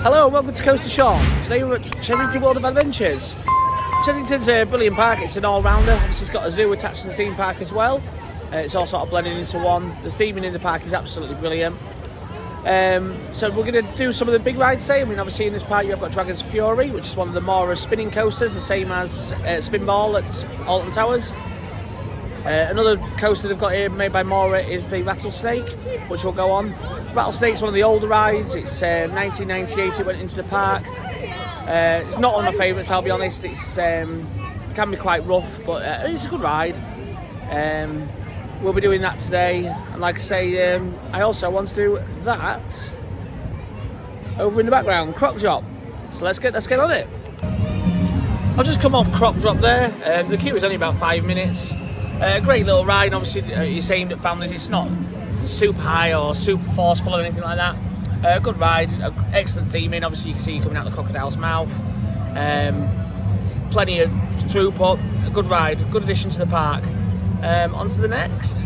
Hello and welcome to Coast to Shore. Today we're at Chessington World of Adventures. Chessington's a brilliant park, it's an all-rounder. It's got a zoo attached to the theme park as well. It's all sort of blended into one. The theming in the park is absolutely brilliant. So we're going to do some of the big rides today. I mean, obviously in this park you've got Dragon's Fury, which is one of the more spinning coasters, the same as Spinball at Alton Towers. Another coaster they've got here made by Mora is the Rattlesnake, which will go on. Rattlesnake's one of the older rides. It's 1998 it went into the park. It's not one of my favourites, I'll be honest. It's can be quite rough, but it's a good ride. We'll be doing that today, and like I say, I also want to do that over in the background, Croc Drop. So let's get on it. I've just come off Croc Drop there. The queue is only about 5 minutes. Great little ride. Obviously, it's aimed at families. It's not super high or super forceful or anything like that. Good ride, excellent theming. Obviously, you can see you coming out the crocodile's mouth. Plenty of throughput. A good ride, good addition to the park. On to the next.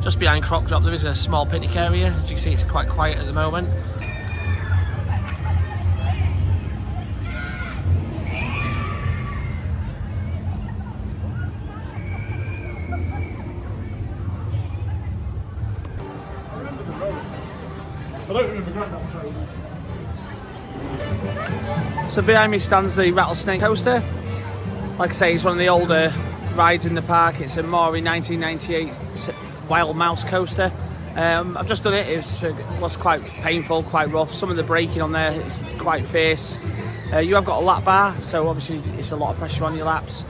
Just behind Croc Drop there is a small picnic area. As you can see, it's quite quiet at the moment. So behind me stands the Rattlesnake coaster. Like I say, it's one of the older rides in the park. It's a Maury 1998 Wild Mouse coaster. I've just done it. It was quite painful, quite rough. Some of the braking on there is quite fierce. You have got a lap bar, so obviously it's a lot of pressure on your laps.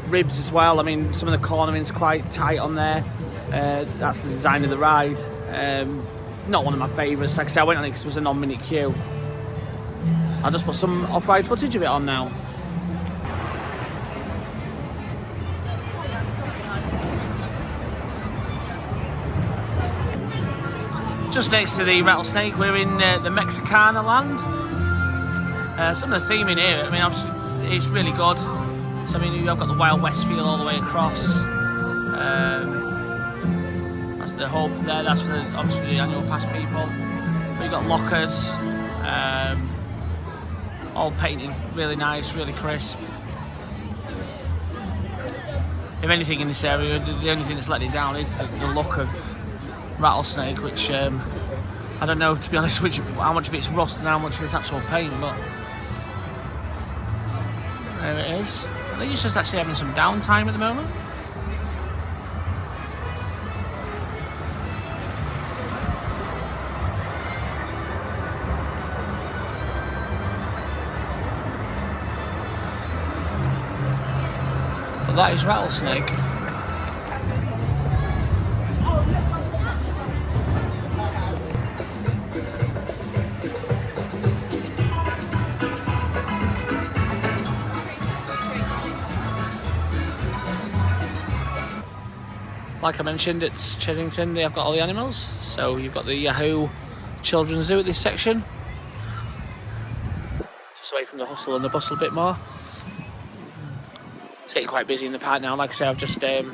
Ribs as well. I mean, some of the cornering's quite tight on there. That's the design of the ride. Not one of my favourites. Like I said, I went on it because it was a non-minute queue. I'll just put some off-ride footage of it on now. Just next to the Rattlesnake, we're in the Mexicana land. Some of the theming here, I mean, obviously, it's really good. So, I mean, you've got the Wild West feel all the way across. That's the whole there. That's for obviously the annual pass people. We've got lockers, all painted really nice, really crisp. If anything in this area, the only thing that's letting it down is the look of Rattlesnake, which I don't know, to be honest, how much of it's rust and how much of it's actual paint, but there it is. I think it's just actually having some downtime at the moment. But that is Rattlesnake. Like I mentioned, it's Chessington, they have got all the animals. So you've got the Yahoo Children's Zoo at this section. Just away from the hustle and the bustle a bit more. It's getting quite busy in the park now. Like I say, I've just been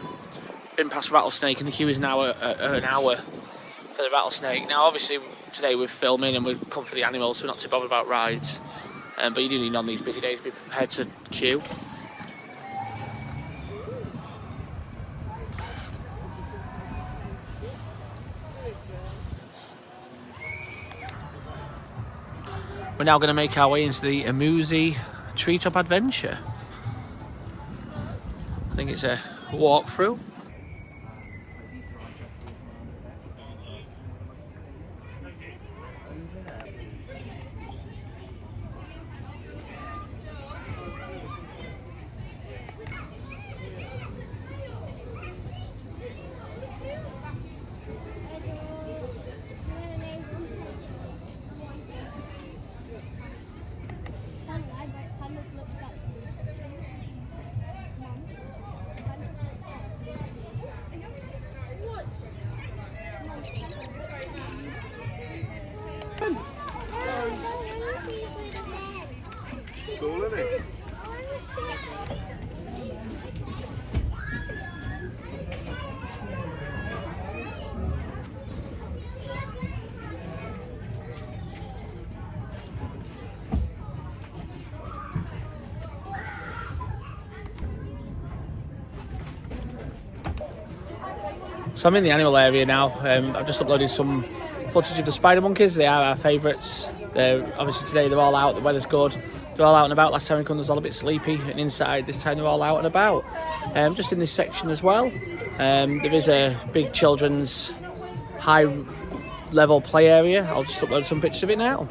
past Rattlesnake and the queue is now an hour for the Rattlesnake. Now obviously today we're filming and we've come for the animals, so we're not too bothered about rides. But you do need on these busy days to be prepared to queue. We're now going to make our way into the Amuzi Treetop Adventure. I think it's a walkthrough. Cool, isn't it? So I'm in the animal area now. I've just uploaded some footage of the spider monkeys. They are our favourites. Obviously today they're all out, the weather's good. They're all out and about. Last time we come, was all a bit sleepy, and inside this time they're all out and about. Just in this section as well, there is a big children's high level play area. I'll just upload some pictures of it now.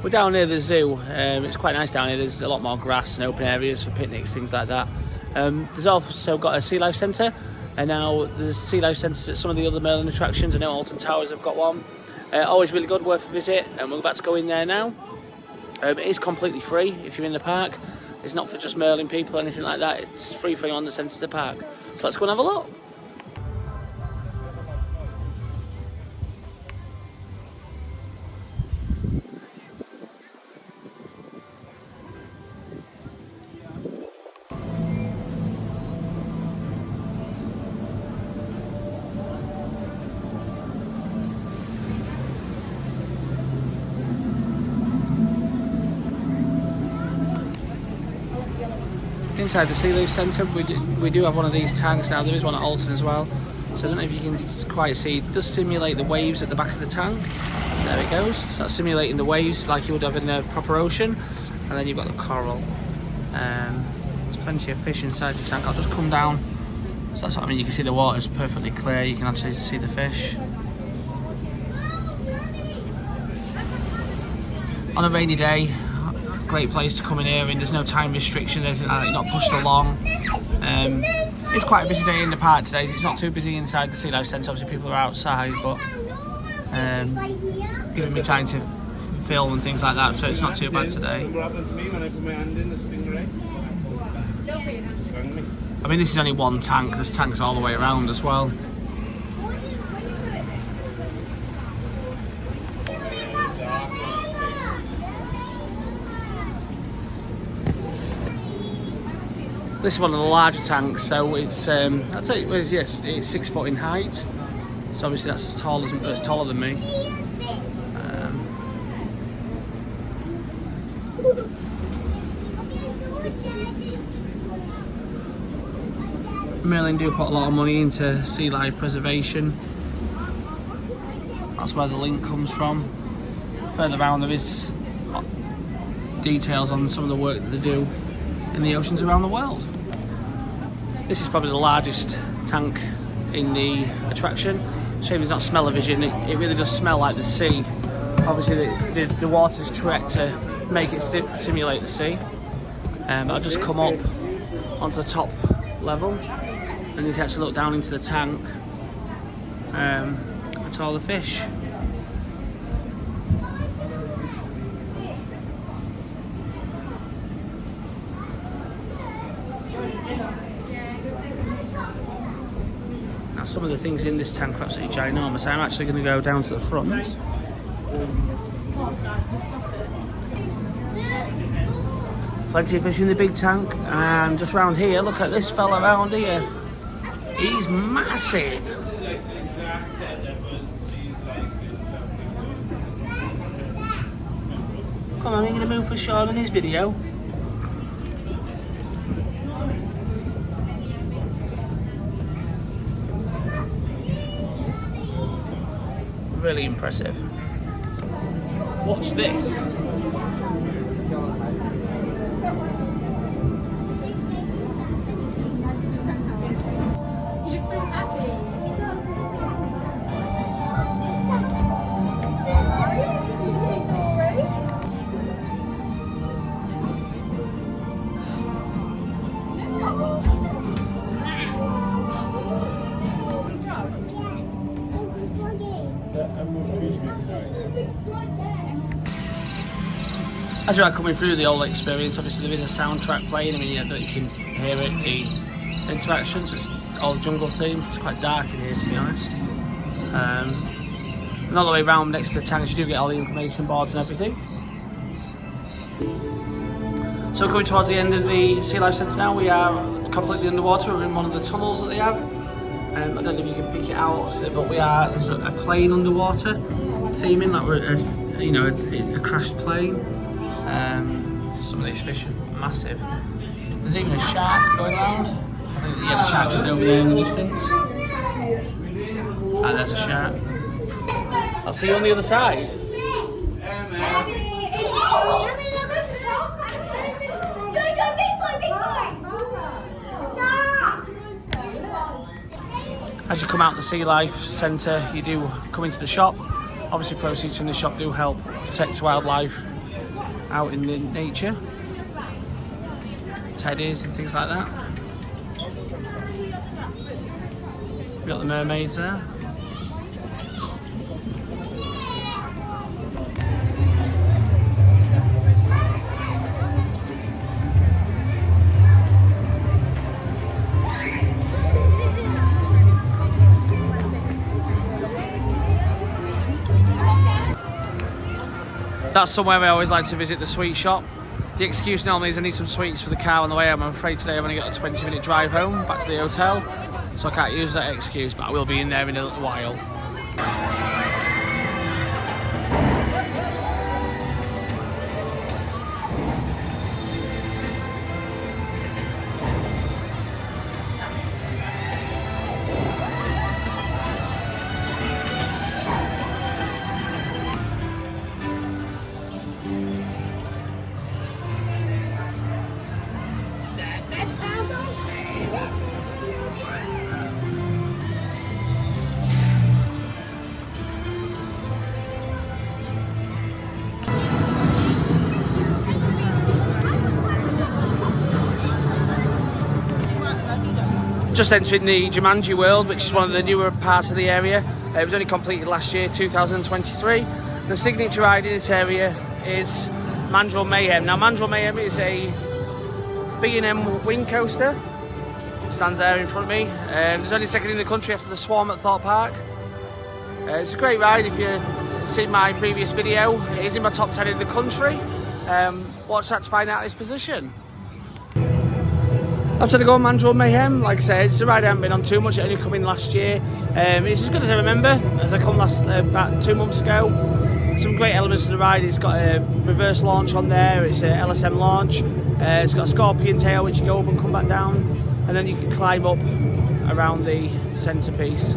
We're down near the zoo. It's quite nice down here. There's a lot more grass and open areas for picnics, things like that. There's also got a sea life centre, and now there's sea life centres at some of the other Merlin attractions. I know Alton Towers have got one. Always really good, worth a visit, and we're about to go in there now. It is completely free if you're in the park. It's not for just Merlin people or anything like that. It's free for you on the centre of the park. So let's go and have a look. Inside the Sea Life Centre, we do have one of these tanks now. There is one at Alton as well. So I don't know if you can quite see. It does simulate the waves at the back of the tank. There it goes. So that's simulating the waves like you would have in a proper ocean. And then you've got the coral. There's plenty of fish inside the tank. I'll just come down. So that's what I mean. You can see the water's perfectly clear. You can actually see the fish. On a rainy day, great place to come in here, and there's no time restriction, anything like that. You're not pushed along. It's quite a busy day in the park today. It's not too busy inside the Sea Life Centre. Obviously people are outside, but giving me time to film and things like that, so it's not too bad today. I mean, this is only one tank. There's tanks all the way around as well. This is one of the larger tanks, so it's I'd say yes, it's 6 foot in height. So obviously that's as tall as it's taller than me. Merlin do put a lot of money into sea life preservation. That's where the link comes from. Further down there is details on some of the work that they do in the oceans around the world. This is probably the largest tank in the attraction. Shame there's not smell-o-vision. It really does smell like the sea. Obviously the water's treated to make it simulate the sea. I'll just come up onto the top level and you can actually look down into the tank at all the fish. Now some of the things in this tank are absolutely ginormous. I'm actually going to go down to the front. Plenty of fish in the big tank, and just round here, look at this fella around here. He's massive. Come on, you're going to move for Sean in his video. Really impressive. Watch this. As you are coming through the whole experience, obviously there is a soundtrack playing. I mean, you can hear it, the interactions. It's all jungle themed. It's quite dark in here, to be honest. And all the way around next to the tanks, you do get all the information boards and everything. So coming towards the end of the Sea Life Centre now, we are completely underwater. We're in one of the tunnels that they have. I don't know if you can pick it out, but there's a plane underwater theming, like we're, you know, a crashed plane. Some of these fish are massive. There's even a shark going around. I think, yeah, the shark's just over there in the distance. And there's a shark. I'll see you on the other side. As you come out the Sea Life Centre, you do come into the shop. Obviously proceeds from the shop do help protect wildlife out in the nature. Teddies and things like that. We've got the mermaids there. That's somewhere I always like to visit, the sweet shop. The excuse normally is I need some sweets for the car on the way home. I'm afraid today I've only got a 20-minute drive home back to the hotel, so I can't use that excuse, but I will be in there in a little while. Just entering the Jumanji World, which is one of the newer parts of the area. It was only completed last year, 2023. The signature ride in this area is Mandrill Mayhem. Now, Mandrill Mayhem is a B&M wing coaster. Stands there in front of me. There's only second in the country after the Swarm at Thorpe Park. It's a great ride if you've seen my previous video. It is in my top 10 in the country. Watch that to find out its position. After the go on Mandrill Mayhem, like I said, it's a ride I haven't been on too much. It only come in last year. It's as good as I remember, as I come about 2 months ago. Some great elements to the ride. It's got a reverse launch on there. It's a LSM launch. It's got a scorpion tail which you go up and come back down, and then you can climb up around the centrepiece.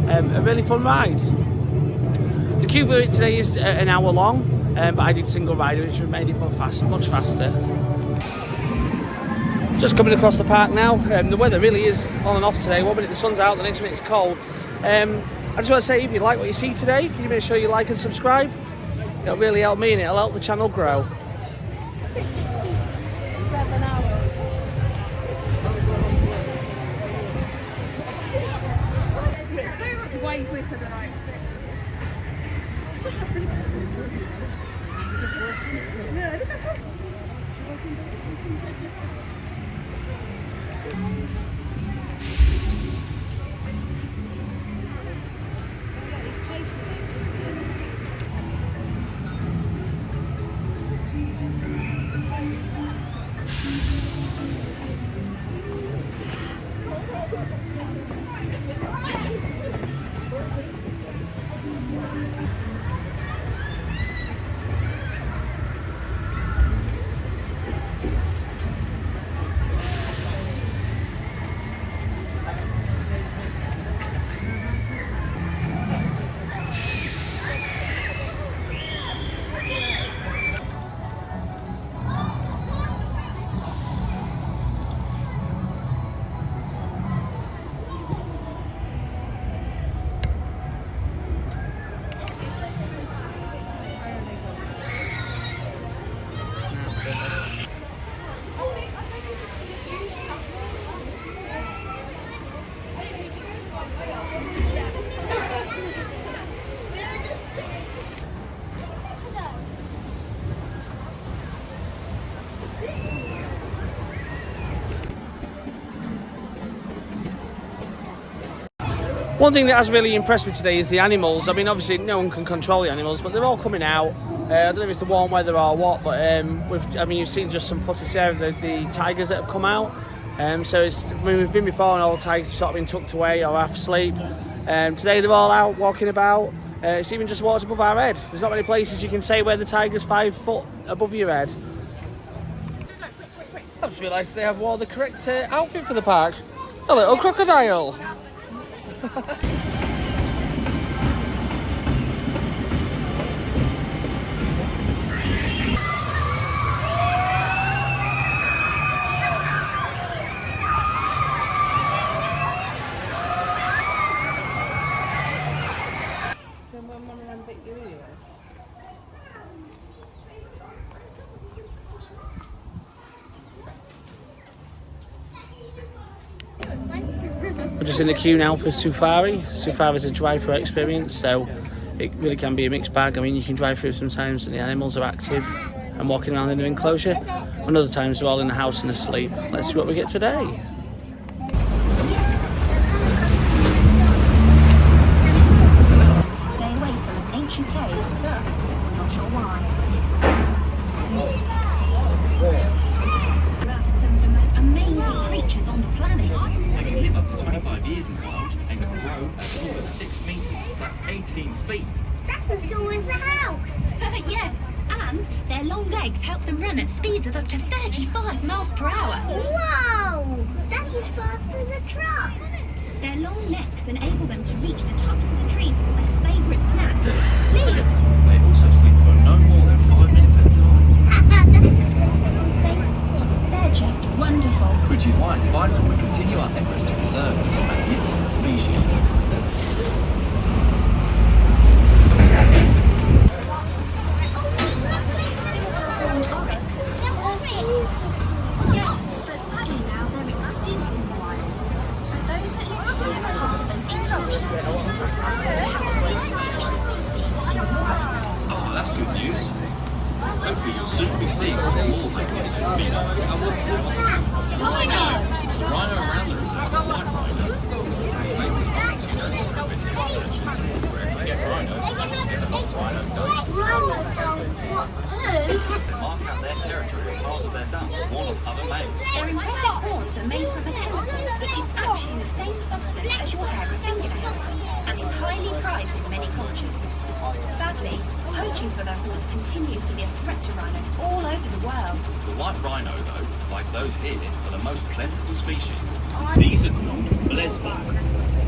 A really fun ride. The queue for it today is an hour long, but I did single rider, which made it much faster. Just coming across the park now. The weather really is on and off today. 1 minute the sun's out, the next minute it's cold. I just want to say, if you like what you see today, can you make sure you like and subscribe? It'll really help me and it'll help the channel grow. 7 hours. Way quicker than I expected. Yeah, look at first. One thing that has really impressed me today is the animals. I mean, obviously no one can control the animals, but they're all coming out. I don't know if it's the warm weather or what, but you've seen just some footage there of the tigers that have come out. So we've been before and all the tigers have sort of been tucked away or half asleep. Today they're all out walking about. It's even just water above our head. There's not many places you can say where the tiger's 5 foot above your head. I just realised they have wore the correct outfit for the park. A little crocodile. We're just in the queue now for Safari. Safari is a drive-through experience, so it really can be a mixed bag. I mean, you can drive through sometimes and the animals are active and walking around in their enclosure, and other times they're all in the house and asleep. Let's see what we get today. Stay away from an ancient cave. Not sure why. Some of the most amazing creatures on the planet. They can live up to 25 years in the wild and can grow as tall as 6 metres. That's 18 feet. That's as tall as a house. Yes, and their long legs help them run at speeds of up to 35 miles per hour. Wow! That's as fast as a truck. Their long necks enable them to reach the tops of the trees for their favourite snack, leaves. They also sleep for no more than 5 minutes at a time. They're just wonderful. Which is why it's vital we continue our efforts to preserve this magnificent species. Yes, but sadly now they're extinct in the wild. But those that live here are part of an international Oh, that's good news. Hopefully you'll soon be seeing some more magnificent beasts. Rhino! The rhino around the reserve, the white rhino. Get rhino, just get enough rhino dung. They mark out their territory with piles of their dung to warn off other males. Their impressive horns are made from a chemical which is actually the same substance as your hair and fingernails and is highly prized in many cultures. Sadly, poaching for their horns continues to be a threat to rhinos all over the world. The white rhino, though, like those here, are the most plentiful species. These are called blesbok.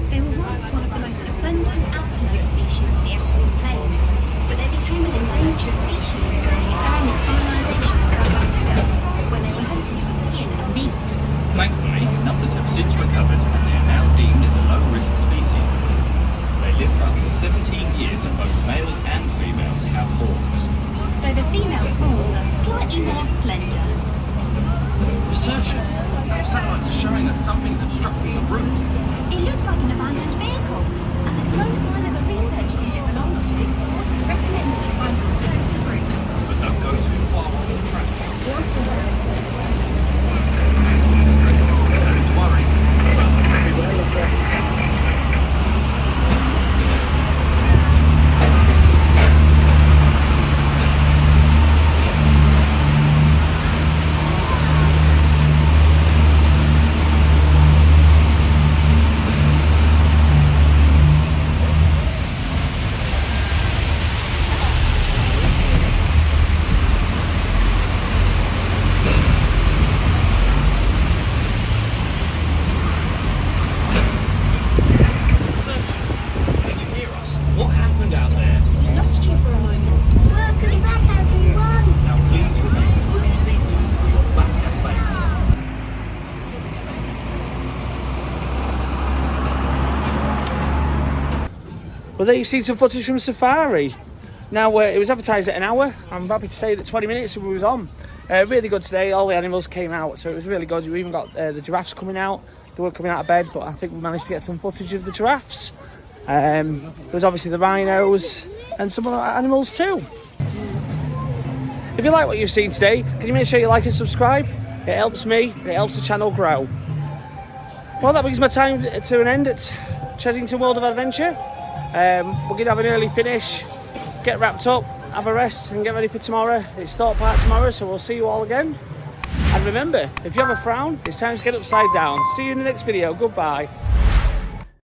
They were once one of the most abundant antelope species on the African plains, but they became an endangered species during the early colonisation of South Africa, when they were hunted for skin and meat. Thankfully, numbers have since recovered and they are now deemed as a low-risk species. They live for up to 17 years and both males and females have horns. Though the female's horns are slightly more slender. Researchers, our satellites are showing that something's obstructing the route. It looks like an abandoned vehicle, and there's no sign of the research team it belongs to. Recommend that you find an alternative route. But don't go too far off the track. No need to worry. Well, there you see some footage from Safari. Now, it was advertised at an hour. I'm happy to say that 20 minutes we was on. Really good today. All the animals came out, so it was really good. We even got the giraffes coming out. They weren't coming out of bed, but I think we managed to get some footage of the giraffes. There was obviously the rhinos and some other animals too. If you like what you've seen today, can you make sure you like and subscribe? It helps me, it helps the channel grow. Well, that brings my time to an end at Chessington World of Adventure. We're going to have an early finish, get wrapped up, have a rest and get ready for tomorrow. It's Thought Park tomorrow, so we'll see you all again. And remember, if you have a frown, it's time to get upside down. See you in the next video. Goodbye.